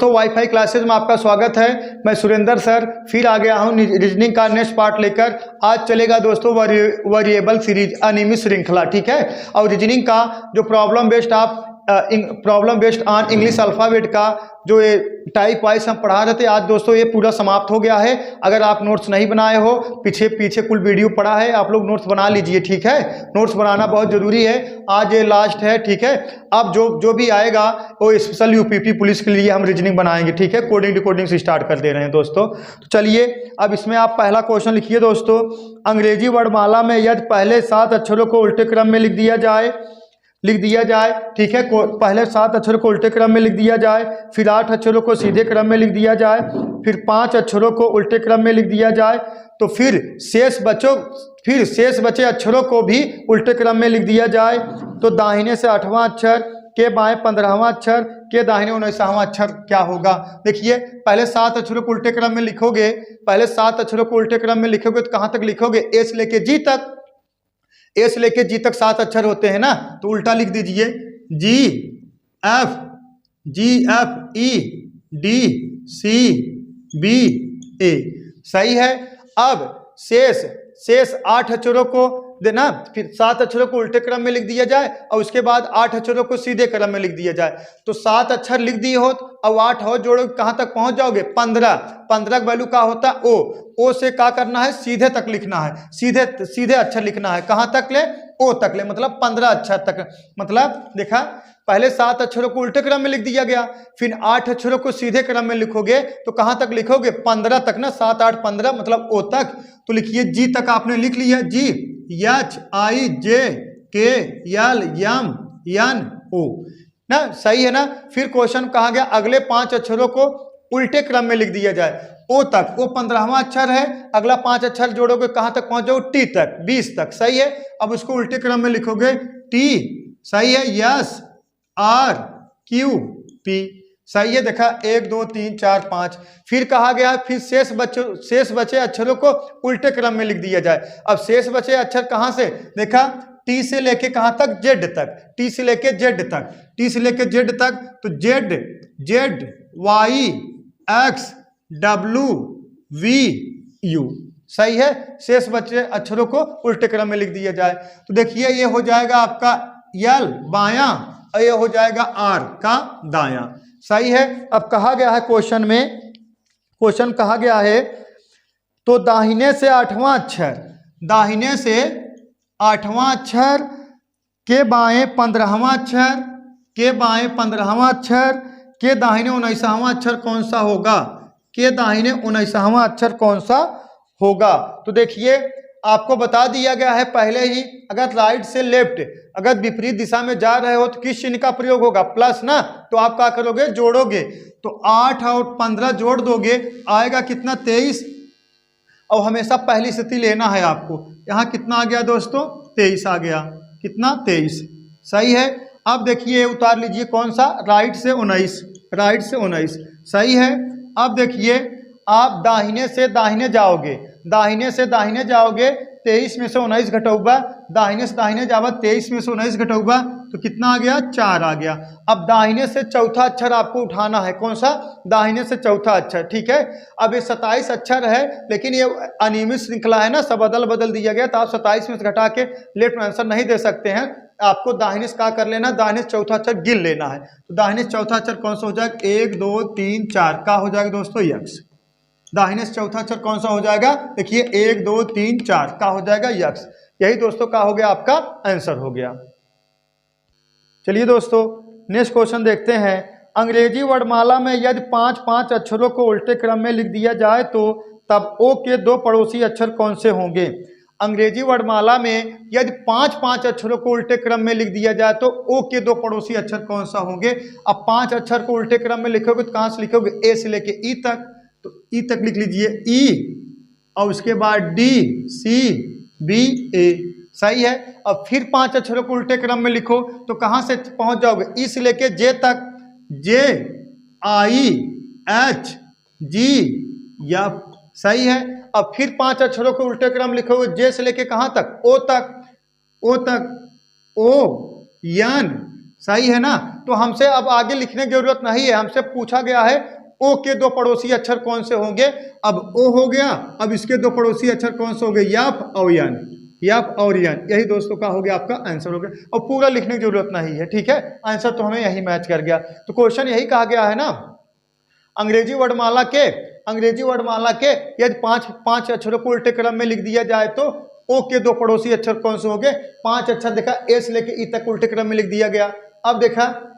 दोस्तों, wifi classes में आपका स्वागत है। मैं सुरेंद्र सर फिर आ गया हूं रीजनिंग का नेक्स्ट पार्ट लेकर। आज चलेगा दोस्तों वेरिएबल सीरीज, अनियमित श्रृंखला, ठीक है। और रीजनिंग का जो problem based on English alphabet का जो ये टाइप वाइज हम पढ़ा रहे थे, आज दोस्तों ये पूरा समाप्त हो गया है। अगर आप नोट्स नहीं बनाए हो, पीछे कुल वीडियो पड़ा है, आप लोग नोट्स बना लीजिए, ठीक है। नोट्स बनाना बहुत जरूरी है। आज ये लास्ट है, ठीक है। अब जो भी आएगा वो स्पेशल यूपीपी पुलिस के लिए हम रीजनिंग बनाएंगे, ठीक है। कोडिंग डिकोडिंग से स्टार्ट कर दे रहे हैं दोस्तों। तो चलिए अब इसमें आप पहला क्वेश्चन लिखिए दोस्तों। अंग्रेजी वर्णमाला में यदि पहले 7 अक्षरों को उल्टे क्रम में लिख दिया जाए, ठीक है। पहले 7 अक्षरों को उल्टे क्रम में लिख दिया जाए, फिर 8 अक्षरों को सीधे क्रम में लिख दिया जाए, फिर 5 अक्षरों को उल्टे क्रम में लिख दिया जाए, तो फिर शेष बचे अक्षरों को भी उल्टे क्रम में लिख दिया जाए। तो दाहिने से 8वां अक्षर के बाएं 15वां अक्षर के दाहिने 19वां अक्षर क्या होगा। देखिए, पहले 7 अक्षरों को उल्टे क्रम में लिखोगे, तो कहाँ तक लिखोगे? ए से लेके जी तक। ए से लेके जी तक 7 अक्षर होते हैं ना, तो उल्टा लिख दीजिए G F E D C B A. सही है। अब शेष 8 अक्षरों को देना, फिर 7 अक्षरों को उल्टे क्रम में लिख दिया जाए और उसके बाद 8 अक्षरों को सीधे क्रम में लिख दिया जाए। तो 7 अक्षर लिख दिए हो और 8 हो जोड़ो, कहाँ तक पहुंच जाओगे? 15 का वैल्यू क्या होता है? ओ से क्या करना है? सीधे तक लिखना है, सीधे अक्षर लिखना है। कहाँ तक ले? ओ तक ले, मतलब 15 अक्षर तक। मतलब देखा, पहले 7 अक्षरों को उल्टे क्रम में लिख दिया गया, फिर 8 अक्षरों को सीधे क्रम में लिखोगे तो कहाँ तक लिखोगे? 15 तक ना, 7 8 15 मतलब ओ तक। तो लिखिए जी तक आपने लिख लिया, जी HIJKLMNO ना, सही है ना। फिर क्वेश्चन कहा गया अगले 5 अक्षरों को उल्टे क्रम में लिख दिया जाए, ओ तक। ओ 15वां अक्षर है, अगला 5 अक्षर जोड़ोगे कहाँ तक पहुंच जाओ? टी तक, 20 तक। सही है। अब उसको उल्टे क्रम में लिखोगे टी, सही है, SRQP, सही है। देखा, 1 2 3 4 5। फिर कहा गया है फिर शेष बचे अक्षरों को उल्टे क्रम में लिख दिया जाए। अब शेष बचे अक्षर कहाँ से? देखा, टी से लेके कहाँ तक? जेड तक। टी से लेके जेड तक, तो Z Y X W V U, सही है। शेष बचे अक्षरों को उल्टे क्रम में लिख दिया जाए। तो देखिए, ये हो जाएगा आपका यल बायां और ये हो जाएगा आर का दायां, सही है। अब कहा गया है क्वेश्चन कहा गया है, तो दाहिने से 8वां अक्षर के बाएं 15वां अक्षर के दाहिने 19वां अक्षर कौन सा होगा? तो देखिए, आपको बता दिया गया है पहले ही, अगर राइट से लेफ्ट, अगर विपरीत दिशा में जा रहे हो तो किस चिन्ह का प्रयोग होगा? प्लस ना। तो आप क्या करोगे? जोड़ोगे। तो 8 और 15 जोड़ दोगे, आएगा कितना? 23। और हमेशा पहली स्थिति लेना है आपको। यहाँ कितना आ गया दोस्तों? 23 आ गया। कितना? 23, सही है। अब देखिए, उतार लीजिए कौन सा? राइट से 19, सही है। अब देखिए, आप दाहिने से दाहिने जाओगे, 23 में से 19 घटौबा, दाहिने से दाहिने जाओ, 23 में से 19 घटौबा, तो कितना आ गया? 4 आ गया। अब दाहिने से चौथा अक्षर आपको उठाना है, कौन सा? दाहिने से चौथा अक्षर, ठीक है। अब ये 27 अक्षर है, लेकिन ये अनियमित श्रृंखला है ना, सब बदल दिया गया, तो आप 27 में से घटा के लेफ्ट आंसर नहीं दे सकते हैं। आपको दाहिने से क्या कर लेना? दाहिने से चौथा अक्षर गिन लेना है। तो दाहिने से चौथा अक्षर कौन सा हो जाएगा? 1 2 3 4 का हो जाएगा दोस्तों? यक्स। दाहिने से चौथा अक्षर कौन सा हो जाएगा? देखिए, 1 2 3 4 का हो जाएगा? यक्स। यही दोस्तों का हो गया, आपका आंसर हो गया। चलिए दोस्तों, नेक्स्ट क्वेश्चन देखते हैं। अंग्रेजी वर्णमाला में यदि 5 अक्षरों को उल्टे क्रम में लिख दिया जाए तो तब ओ के 2 पड़ोसी अक्षर कौन से होंगे? अंग्रेजी वर्णमाला में यदि 5 अक्षरों को उल्टे क्रम में लिख दिया जाए तो ओ के 2 पड़ोसी अक्षर कौन सा होंगे? अब 5 अक्षर को उल्टे क्रम में लिखोगे तो कहाँ से लिखोगे? ए से लेके ई तक, तो ई तक लिख लीजिए, ई, और उसके बाद डी सी बी ए, सही है। अब फिर 5 अक्षरों को उल्टे क्रम में लिखो तो कहाँ से पहुंच जाओगे? ई से लेके जे तक, JIHG एफ, सही है। अब फिर 5 अक्षरों को उल्टे क्रम लिखोगे, जे से लेके कहाँ तक? ओ तक, ON, सही है ना। तो हमसे अब आगे लिखने की जरूरत नहीं है, हमसे पूछा गया है ओ के दो पड़ोसी अक्षर कौन से होंगे? अब ओ हो गया, अब इसके दो पड़ोसी अक्षर कौन से हो गए? यफ और यन, यफ और यन। यही दोस्तों का हो गया आपका आंसर हो गया। और पूरा लिखने की जरूरत नहीं है, ठीक है, आंसर तो हमें यही मैच कर गया। तो क्वेश्चन यही कहा गया है ना, अंग्रेजी वर्णमाला के यदि पांच अक्षरों को उल्टे क्रम में लिख दिया जाए तो ओ के दो पड़ोसी अक्षर कौन से होंगे? 5 अक्षर देखा ए से लेके ई तक उल्टे क्रम में लिख दिया गया। अब देखा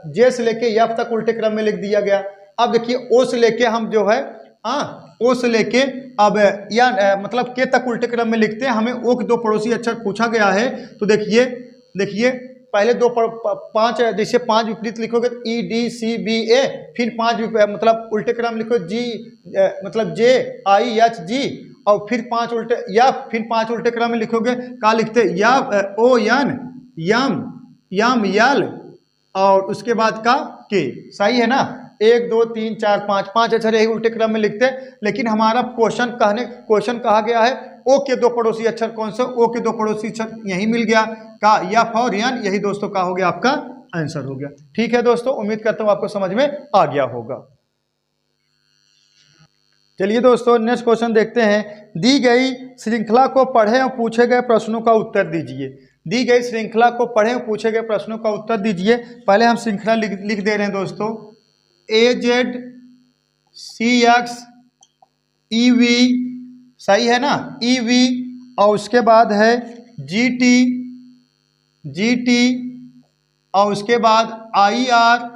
जे से लेके यफ तक उल्टे क्रम में लिख दिया गया। अब देखिए ओ से लेके हम जो है ओ से लेके अब या मतलब के तक उल्टे क्रम में लिखते हैं। हमें ओ के दो पड़ोसी अक्षर पूछा गया है। तो देखिए पहले पांच, जैसे 5 विपरीत लिखोगे तो ई डी सी बी ए, फिर 5 मतलब उल्टे क्रम लिखो जी मतलब जे आई एच जी, और फिर 5 उल्टे या फिर 5 उल्टे क्रम में लिखोगे का लिखते या ओ यन यम यम यल और उसके बाद का के। सही है ना? 1 2 3 4 5 अक्षर यही उल्टे क्रम में लिखते हैं। लेकिन हमारा क्वेश्चन कहा गया है ओ के दो पड़ोसी अक्षर कौन से? ओ के दो पड़ोसी अक्षर यही मिल गया का यफ और यन। यही दोस्तों का हो गया आपका आंसर हो गया। ठीक है दोस्तों, उम्मीद करता हूं आपको समझ में आ गया होगा। चलिए दोस्तों नेक्स्ट क्वेश्चन देखते हैं। दी गई श्रृंखला को पढ़ें और पूछे गए प्रश्नों का उत्तर दीजिए। दी गई श्रृंखला को पढ़ें और पूछे गए प्रश्नों का उत्तर दीजिए। पहले हम श्रृंखला लिख दे रहे हैं दोस्तों, A Z C X E V, सही है ना, ई वी, और उसके बाद है जी टी और उसके बाद आई आर।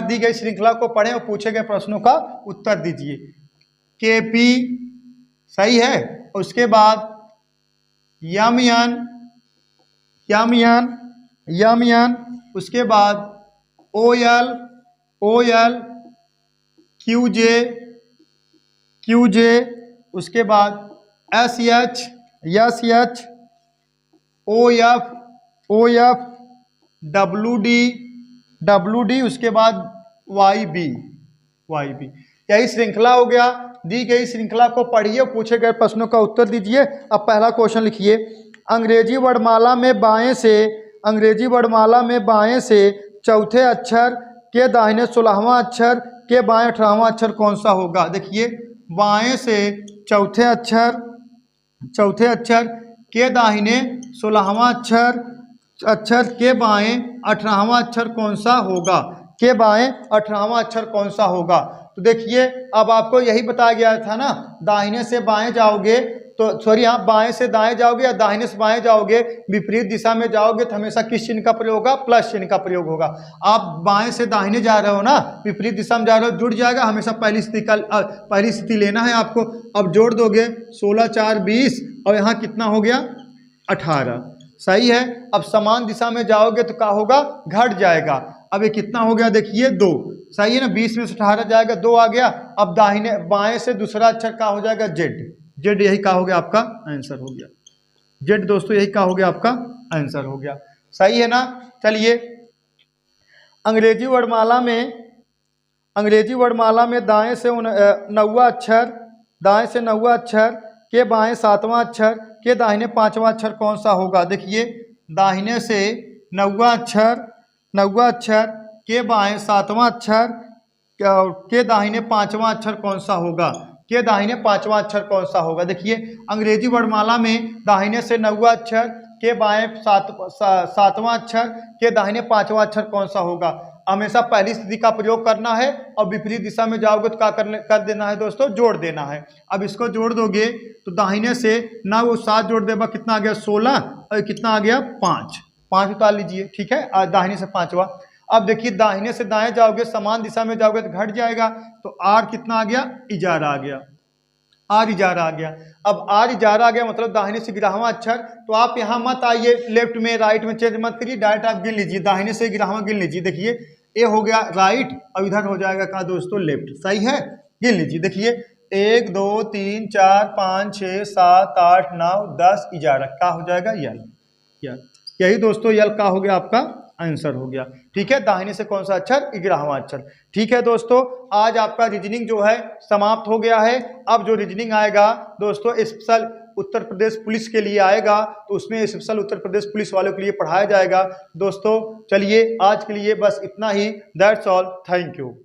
दी गई श्रृंखला को पढ़ें और पूछे गए प्रश्नों का उत्तर दीजिए। के पी, सही है, उसके बाद यम यन, उसके बाद ओ यल क्यू जे, उसके बाद S H O F W D, उसके बाद वाई बी। यही श्रृंखला हो गया। दी गई श्रृंखला को पढ़िए, पूछे गए प्रश्नों का उत्तर दीजिए। अब पहला क्वेश्चन लिखिए, अंग्रेजी वर्णमाला में बाएं से चौथे अक्षर के दाहिने 16वां अक्षर के बाएं 18वां अक्षर कौन सा होगा? देखिए बाएं से चौथे अक्षर के दाहिने 16वां अक्षर के बाएं 18वां अक्षर कौन सा होगा? के बाएं 18वां अक्षर कौन सा होगा? तो देखिए अब आपको यही बताया गया था ना, दाहिने से बाएं जाओगे तो सॉरी आप बाएं से दाएं जाओगे या दाहिने से बाएं जाओगे, विपरीत दिशा में जाओगे तो हमेशा किस चिन्ह का प्रयोग होगा? प्लस चिन्ह का प्रयोग होगा। आप बाएं से दाहिने जा रहे हो ना, विपरीत दिशा में जा रहे हो, जुड़ जाएगा, हमेशा पहली स्थिति लेना है आपको। अब जोड़ दोगे 16 4 20 और यहाँ कितना हो गया? 18, सही है। अब समान दिशा में जाओगे तो क्या होगा? घट जाएगा। अब ये कितना हो गया? देखिए 2, सही है ना, 20 में से 18 जाएगा, 2 आ गया। अब बाएं से दूसरा अक्षर क्या हो जाएगा? जेड, यही का हो गया आपका आंसर हो गया। जेड दोस्तों यही का हो गया आपका आंसर हो गया, सही है ना। चलिए अंग्रेजी वर्णमाला में दाएं से 9वां अक्षर के बाएं 7वां अक्षर के दाहिने 5वां अक्षर कौन सा होगा? देखिए दाहिने से 9वां अक्षर के बाएं 7वां अक्षर के दाहिने 5वां अक्षर कौन सा होगा? के दाहिने 5वां अक्षर कौन सा होगा? देखिए अंग्रेजी वर्णमाला में दाहिने से 9वां अक्षर के बाएं 7वां अक्षर के दाहिने 5वां अक्षर कौन सा होगा? हमेशा पहली स्थिति का प्रयोग करना है और विपरीत दिशा में जाओगे तो क्या कर देना है दोस्तों? जोड़ देना है। अब इसको जोड़ दोगे तो दाहिने से 9 7 जोड़ देगा, कितना आ गया? 16, और कितना आ गया? 5 उतार लीजिए, ठीक है, दाहिने से 5वां। अब देखिए दाहिने से दाएं जाओगे, समान दिशा में जाओगे तो घट जाएगा, तो आर कितना आ गया? इजारा आ गया, आर इजारा आ गया। अब आर इजारा आ गया मतलब दाहिने से 11वां अक्षर। तो आप यहाँ मत आइए लेफ्ट में राइट में चेंज मत करिए, डायरेक्ट आप गिन लीजिए, दाहिने से 11वां गिन लीजिए। देखिए ए हो गया राइट और इधर हो जाएगा कहा दोस्तों? लेफ्ट, सही है, गिन लीजिए। देखिए 1 2 3 4 5 6 7 8 9 10 इजारा का हो जाएगा यल। यही दोस्तों यल का हो गया आपका आंसर हो गया। ठीक है, दाहिने से कौन सा अक्षर? 11वां अक्षर। ठीक है दोस्तों, आज आपका रीजनिंग जो है समाप्त हो गया है। अब जो रीजनिंग आएगा दोस्तों स्पेशल उत्तर प्रदेश पुलिस के लिए आएगा, तो उसमें स्पेशल उत्तर प्रदेश पुलिस वालों के लिए पढ़ाया जाएगा। दोस्तों चलिए आज के लिए बस इतना ही। That's all, thank you.